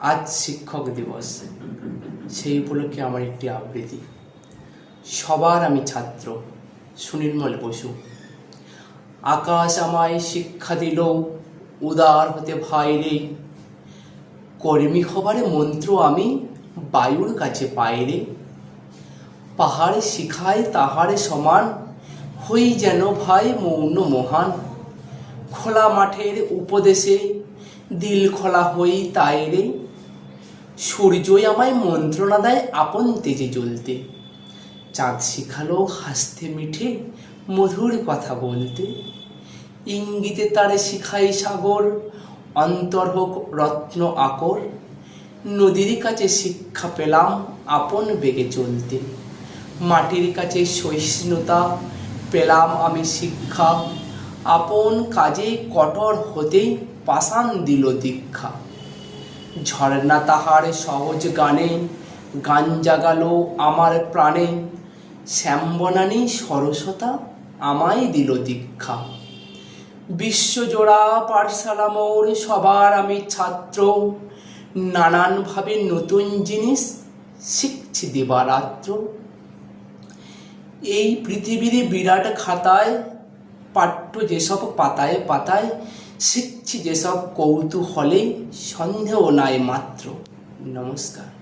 আজ শিক্ষক দিবস, সেই উপলক্ষে আমার একটি আবৃত্তি। সবার আমি ছাত্র, সুনির্মল বসু। আকাশ আমায় শিক্ষা দিল, উদার হতে ভাই রে। কর্মী হবারে মন্ত্র আমি বায়ুর কাছে পাই রে। পাহাড়ে শিখায় তাহারে সমান, হই যেন ভাই মৌন মহান। খোলা মাঠের উপদেশে দিল খোলা হই তাই রে। সূর্যই আমায় মন্ত্রণা দেয় আপন তেজে জ্বলতে। চাঁদ শিখালো হাসতে মিঠে মধুর কথা বলতে। ইঙ্গিতে তারে শিখাই সাগর, অন্তর হোক রত্ন আকর। নদীর কাছে শিক্ষা পেলাম আপন বেগে চলতে। মাটির কাছে সহিষ্ণুতা পেলাম আমি শিক্ষা। আপন কাজে কঠোর হতেই পাষাণ দিল দীক্ষা। ঝর্ণা তাহার সহজ গানে গান জাগালো আমার প্রাণে। শ্যামবনানী সরসতা আমায় দিল দীক্ষা। বিশ্বজোড়া পাঠশালা মোর, সবার আমি ছাত্র। নানানভাবে নতুন জিনিস শিখছি দিবারাত্র। এই পৃথিবীর বিরাট খাতায় পাঠ্য যেসব পাতায় পাতায় শিখছি যেসব কৌতূহলে, সন্দেহ নাই মাত্র। নমস্কার।